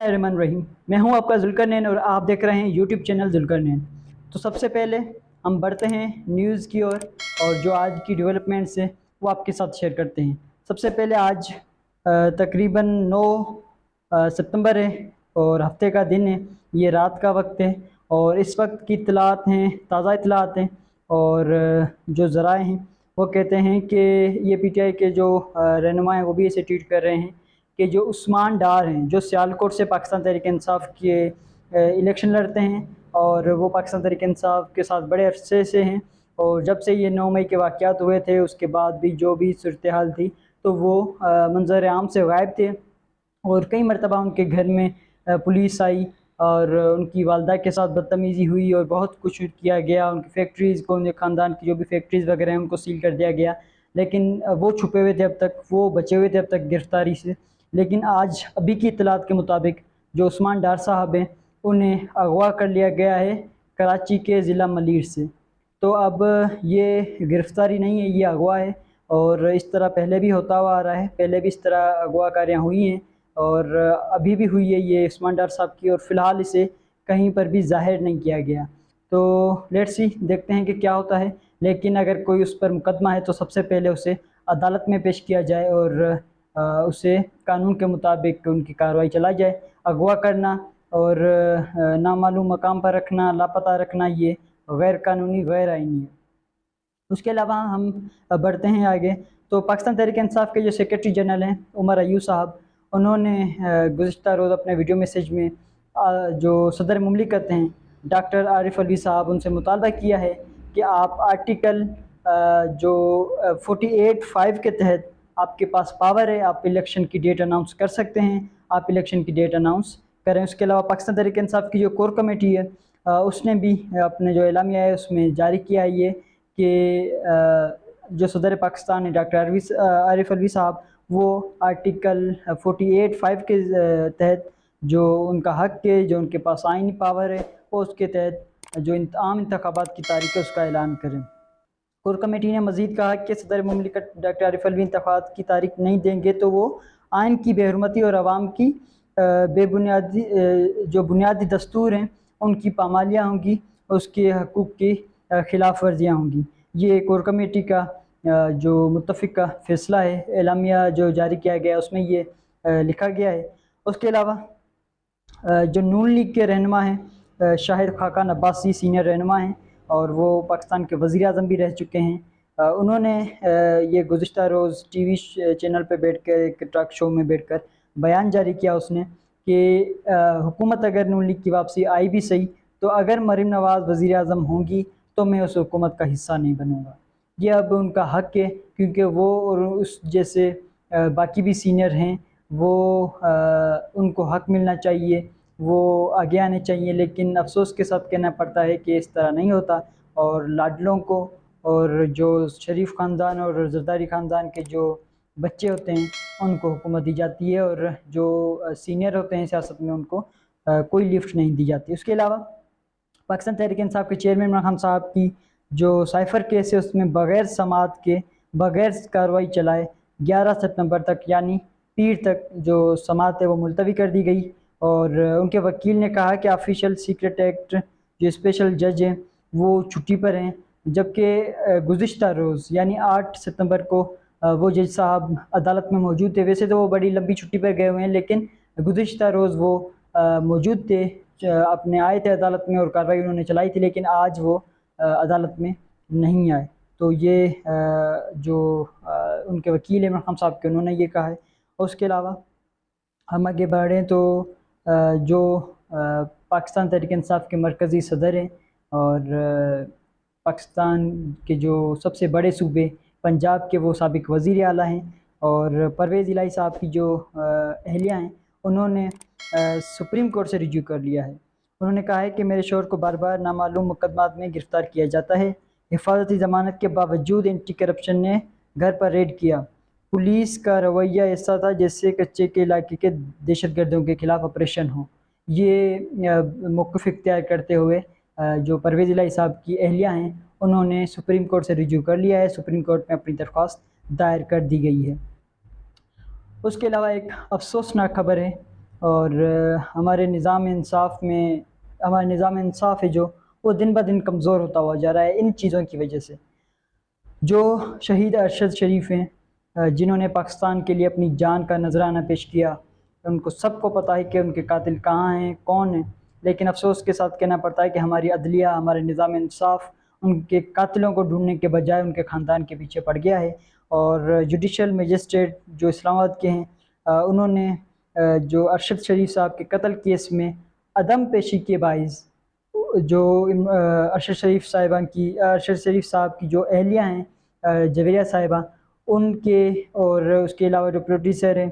रहमान रहीम। मैं हूं आपका जुल्करनैन और आप देख रहे हैं यूट्यूब चैनल जुल्करनैन। तो सबसे पहले हम बढ़ते हैं न्यूज़ की ओर और जो आज की डेवलपमेंट्स है वो आपके साथ शेयर करते हैं। सबसे पहले आज तकरीबन 9 सितंबर है और हफ्ते का दिन है। ये रात का वक्त है और इस वक्त की इत्तलात हैं, ताज़ा इत्तलात हैं और जो ज़राए हैं वो कहते हैं कि ये पीटीआई के जो रहनुमा हैं वो भी ऐसे ट्वीट कर रहे हैं कि जो उस्मान डार हैं, जो सियालकोट से पाकिस्तान तहरीक इंसाफ के इलेक्शन लड़ते हैं और वो पाकिस्तान तहरीक इंसाफ के साथ बड़े अरसे से हैं और जब से ये 9 मई के वाक़यात हुए थे उसके बाद भी जो भी सूरत हाल थी तो वो मंजर आम से गायब थे और कई मरतबा उनके घर में पुलिस आई और उनकी वालदा के साथ बदतमीज़ी हुई और बहुत कुछ किया गया। उनकी फैक्ट्रीज़ को, उनके ख़ानदान की जो भी फैक्ट्रीज़ वगैरह हैं उनको सील कर दिया गया, लेकिन वो छुपे हुए थे अब तक, वो बचे हुए थे अब तक गिरफ़्तारी से। लेकिन आज अभी की इत्तलात के मुताबिक जो उस्मान डार साहब हैं उन्हें अगवा कर लिया गया है कराची के ज़िला मलीर से। तो अब ये गिरफ़्तारी नहीं है, ये अगवा है और इस तरह पहले भी होता हुआ आ रहा है, पहले भी इस तरह अगवाकारियाँ हुई हैं और अभी भी हुई है ये उस्मान डार साहब की और फ़िलहाल इसे कहीं पर भी ज़ाहिर नहीं किया गया। तो लेट्स सी, देखते हैं कि क्या होता है। लेकिन अगर कोई उस पर मुकदमा है तो सबसे पहले उसे अदालत में पेश किया जाए और उसे कानून के मुताबिक उनकी कार्रवाई चलाई जाए। अगवा करना और नामालूम मकाम पर रखना, लापता रखना, ये गैर कानूनी, गैर आइनी है। उसके अलावा हम बढ़ते हैं आगे। तो पाकिस्तान तहरीक इंसाफ के जो सेक्रेटरी जनरल हैं उमर अयूब साहब, उन्होंने गुज़िश्ता रोज़ अपने वीडियो मैसेज में जो सदर मुमलिकत हैं डॉक्टर आरिफ अलवी साहब, उनसे मुतालबा किया है कि आप आर्टिकल जो 48(5) के तहत आपके पास पावर है, आप इलेक्शन की डेट अनाउंस कर सकते हैं, आप इलेक्शन की डेट अनाउंस करें। उसके अलावा पाकिस्तान तहरीक इंसाफ की जो कोर कमेटी है उसने भी अपने जो एलामिया है उसमें जारी किया है ये कि जो सदर पाकिस्तान है डॉक्टर आरिफ अलवी साहब, वो आर्टिकल 48(5) के तहत जो उनका हक है, जो उनके पास आइनी पावर है, वो उसके तहत जो आम इंतखाबात की तारीख है उसका ऐलान करें। कोर कमेटी ने मज़ीद कहा कि सदर मुमलिकत डॉक्टर आरिफ अलवी इंतखाबात की तारीख नहीं देंगे तो वो आइन की बेहरमती और आवाम की बेबुनियादी जो बुनियादी दस्तूर हैं उनकी पामालियाँ होंगी, उसके हकूक़ की ख़िलाफ़ वर्जियाँ होंगी। ये कोर कमेटी का जो मुत्तफ़िक़ा फ़ैसला है, एलामिया जो जारी किया गया उसमें ये लिखा गया है। उसके अलावा जो नून लीग के रहनुमा हैं शाहिद खाकान अब्बासी सीनियर रहनुमा हैं और वो पाकिस्तान के वज़ीर-ए-आज़म भी रह चुके हैं। उन्होंने ये गुज़िश्ता रोज़ टीवी चैनल पे बैठ कर, एक टॉक शो में बैठकर बयान जारी किया उसने कि हुकूमत अगर नून लीग की वापसी आई भी सही तो अगर मरीम नवाज़ वज़ीर-ए-आज़म होंगी तो मैं उस हुकूमत का हिस्सा नहीं बनूँगा। ये अब उनका हक है क्योंकि वो और उस जैसे बाकी भी सीनियर हैं, वो उनको हक मिलना चाहिए, वो आगे आने चाहिए। लेकिन अफ़सोस के साथ कहना पड़ता है कि इस तरह नहीं होता और लाडलों को और जो शरीफ ख़ानदान और ज़रदारी ख़ानदान के जो बच्चे होते हैं उनको हुकूमत दी जाती है और जो सीनियर होते हैं सियासत में उनको कोई लिफ्ट नहीं दी जाती। उसके अलावा पाकिस्तान तहरीक इंसाफ के चेयरमैन इमरान खान साहब की जो साइफ़र केस है उसमें बग़ैर समाअत के, बग़ैर कार्रवाई चलाए 11 सितंबर तक यानी पीर तक जो समाअत है वो मुलतवी कर दी गई और उनके वकील ने कहा कि ऑफिशियल सीक्रेट एक्ट जो स्पेशल जज हैं वो छुट्टी पर हैं, जबकि गुज़िश्ता रोज़ यानी 8 सितंबर को वो जज साहब अदालत में मौजूद थे। वैसे तो वो बड़ी लंबी छुट्टी पर गए हुए हैं लेकिन गुज़िश्ता रोज़ वो मौजूद थे, अपने आए थे अदालत में और कार्रवाई उन्होंने चलाई थी, लेकिन आज वो अदालत में नहीं आए। तो ये जो उनके वकील इमरान खान साहब के, उन्होंने ये कहा है। उसके अलावा हम आगे बढ़ें तो जो पाकिस्तान तहरीक इंसाफ के मरकज़ी सदर हैं और पाकिस्तान के जो सबसे बड़े सूबे पंजाब के वो साबिक़ वज़ीर आला हैं और परवेज़ इलाही साहब की जो अहलिया हैं उन्होंने सुप्रीम कोर्ट से रिज्यू कर लिया है। उन्होंने कहा है कि मेरे शौहर को बार बार नामालूम मुकदमात में गिरफ़्तार किया जाता है, हिफाजती ज़मानत के बावजूद एंटी करप्शन ने घर पर रेड किया, पुलिस का रवैया ऐसा था जैसे कच्चे के इलाके के दहशतगर्दों के ख़िलाफ़ ऑपरेशन हो। ये मौक़िफ़ इख्तियार करते हुए जो परवेज़ इलाही साहब की अहलिया हैं उन्होंने सुप्रीम कोर्ट से रिज्यू कर लिया है, सुप्रीम कोर्ट में अपनी दरख्वास्त दायर कर दी गई है। उसके अलावा एक अफसोसनाक खबर है और हमारे निज़ाम इंसाफ़ है जो वो दिन ब दिन कमज़ोर होता हुआ जा रहा है इन चीज़ों की वजह से। जो शहीद अरशद शरीफ हैं, जिन्होंने पाकिस्तान के लिए अपनी जान का नजराना पेश किया, उनको सबको पता है कि उनके कातिल कहाँ हैं, कौन हैं, लेकिन अफसोस के साथ कहना पड़ता है कि हमारी अदलिया, हमारे निज़ाम इंसाफ़ उनके कातिलों को ढूंढने के बजाय उनके ख़ानदान के पीछे पड़ गया है। और जुडिशल मजिस्ट्रेट जो इस्लामाबाद के हैं, उन्होंने जो अरशद शरीफ साहब के कत्ल केस में अदम पेशी के बाइस जो अरशद शरीफ साहब की जो अहलिया हैं, जवेरिया साहिबा, उनके और उसके अलावा जो प्रोड्यूसर हैं,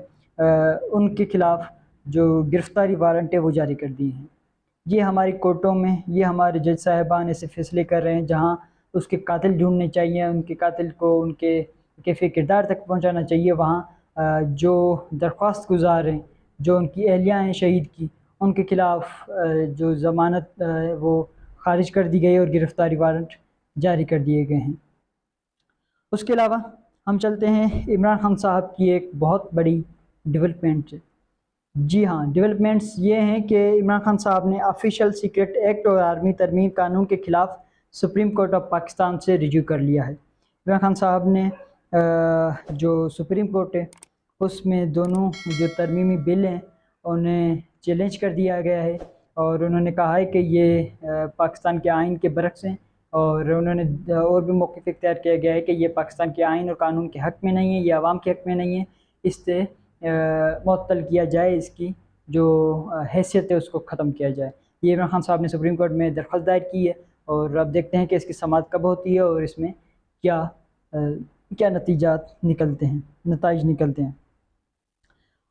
उनके ख़िलाफ़ जो गिरफ़्तारी वारंट है वो जारी कर दिए हैं। ये हमारी कोर्टों में ये हमारे जज साहिबान ऐसे फ़ैसले कर रहे हैं जहाँ उसके कातिल ढूंढने चाहिए, उनके कातिल को उनके कैफ़े किरदार तक पहुँचाना चाहिए, वहाँ जो दरख्वास्त गुज़ार हैं, जो उनकी अहलिया हैं शहीद की, उनके ख़िलाफ़ जो ज़मानत वो ख़ारिज कर दी गई और गिरफ़्तारी वारंट जारी कर दिए गए हैं। उसके अलावा हम चलते हैं इमरान खान साहब की एक बहुत बड़ी डेवलपमेंट है। जी हाँ, डेवलपमेंट्स ये हैं कि इमरान खान साहब ने ऑफिशियल सीक्रेट एक्ट और आर्मी तरमीम कानून के ख़िलाफ़ सुप्रीम कोर्ट ऑफ पाकिस्तान से रिव्यू कर लिया है। इमरान खान साहब ने जो सुप्रीम कोर्ट है उसमें दोनों जो तरमीमी बिल हैं उन्हें चैलेंज कर दिया गया है और उन्होंने कहा है कि ये पाकिस्तान के आइन के बरक्स हैं, और उन्होंने और भी मौक़िफ़ इख्तियार किया गया है कि ये पाकिस्तान के आइन और कानून के हक़ में नहीं है, ये आवाम के हक़ में नहीं है, इससे मुअत्तल किया जाए, इसकी जो हैसियत है उसको ख़त्म किया जाए। ये इमरान खान साहब ने सुप्रीम कोर्ट में दरख्वास्त दायर की है और अब देखते हैं कि इसकी समाअत कब होती है और इसमें क्या नताइज निकलते हैं।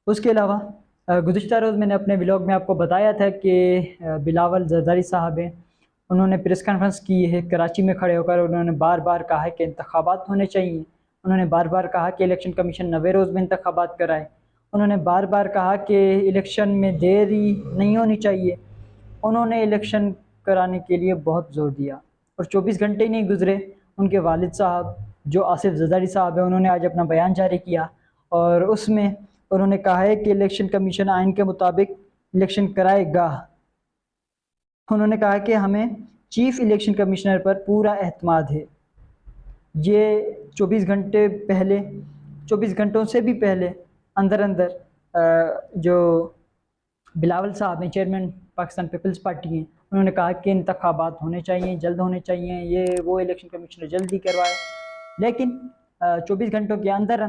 उसके अलावा गुज़िश्ता रोज़ मैंने अपने व्लॉग में आपको बताया था कि बिलावल ज़रदारी साहब हैं, उन्होंने प्रेस कॉन्फ्रेंस की है कराची में खड़े होकर। उन्होंने बार बार कहा है कि इंतखाबात होने चाहिए, उन्होंने बार बार कहा कि इलेक्शन कमीशन 90 रोज़ में इंतखाबात कराए, उन्होंने बार बार कहा कि इलेक्शन में देरी नहीं होनी चाहिए। उन्होंने इलेक्शन कराने के लिए बहुत ज़ोर दिया और 24 घंटे ही नहीं गुज़रे, उनके वालिद साहब जो आसिफ ज़रदारी साहब हैं, उन्होंने आज अपना बयान जारी किया और उसमें उन्होंने कहा है कि इलेक्शन कमीशन आइन के मुताबिक इलेक्शन कराएगा। उन्होंने कहा कि हमें चीफ़ इलेक्शन कमिश्नर पर पूरा एतमाद है। ये 24 घंटों से भी पहले अंदर जो बिलावल साहब हैं, चेयरमैन पाकिस्तान पीपल्स पार्टी हैं, उन्होंने कहा कि इंतखाबात होने चाहिए, जल्द होने चाहिए, ये वो इलेक्शन कमिश्नर जल्दी करवाए। लेकिन 24 घंटों के अंदर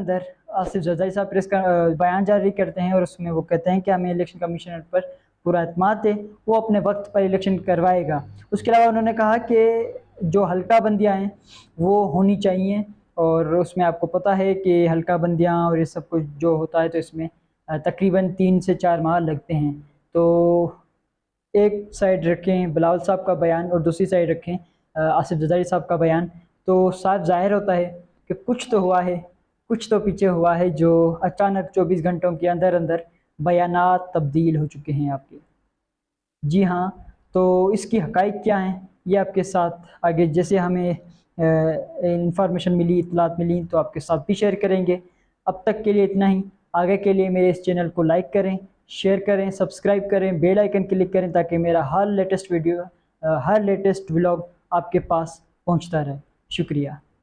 आसिफ ज़रदारी साहब प्रेस का बयान जारी करते हैं और उसमें वो कहते हैं कि हमें इलेक्शन कमिश्नर पर पूरा एतमाद है, वो अपने वक्त पर इलेक्शन करवाएगा। उसके अलावा उन्होंने कहा कि जो हल्का बंदियाँ हैं वो होनी चाहिए, और उसमें आपको पता है कि हल्का बंदियाँ और ये सब कुछ जो होता है तो इसमें तकरीबन 3 से 4 माह लगते हैं। तो एक साइड रखें बिलावल साहब का बयान और दूसरी साइड रखें आसिफ ज़रदारी साहब का बयान, तो साफ ज़ाहिर होता है कि कुछ तो हुआ है, कुछ तो पीछे हुआ है जो अचानक 24 घंटों के अंदर बयानात तब्दील हो चुके हैं आपके। जी हाँ, तो इसकी हक़ाइक़ क्या हैं ये आपके साथ आगे जैसे हमें इंफॉर्मेशन मिली, इत्तलात मिली तो आपके साथ भी शेयर करेंगे। अब तक के लिए इतना ही। आगे के लिए मेरे इस चैनल को लाइक करें, शेयर करें, सब्सक्राइब करें, बेल आइकन क्लिक करें ताकि मेरा हर लेटेस्ट व्लॉग आपके पास पहुंचता रहे। शुक्रिया।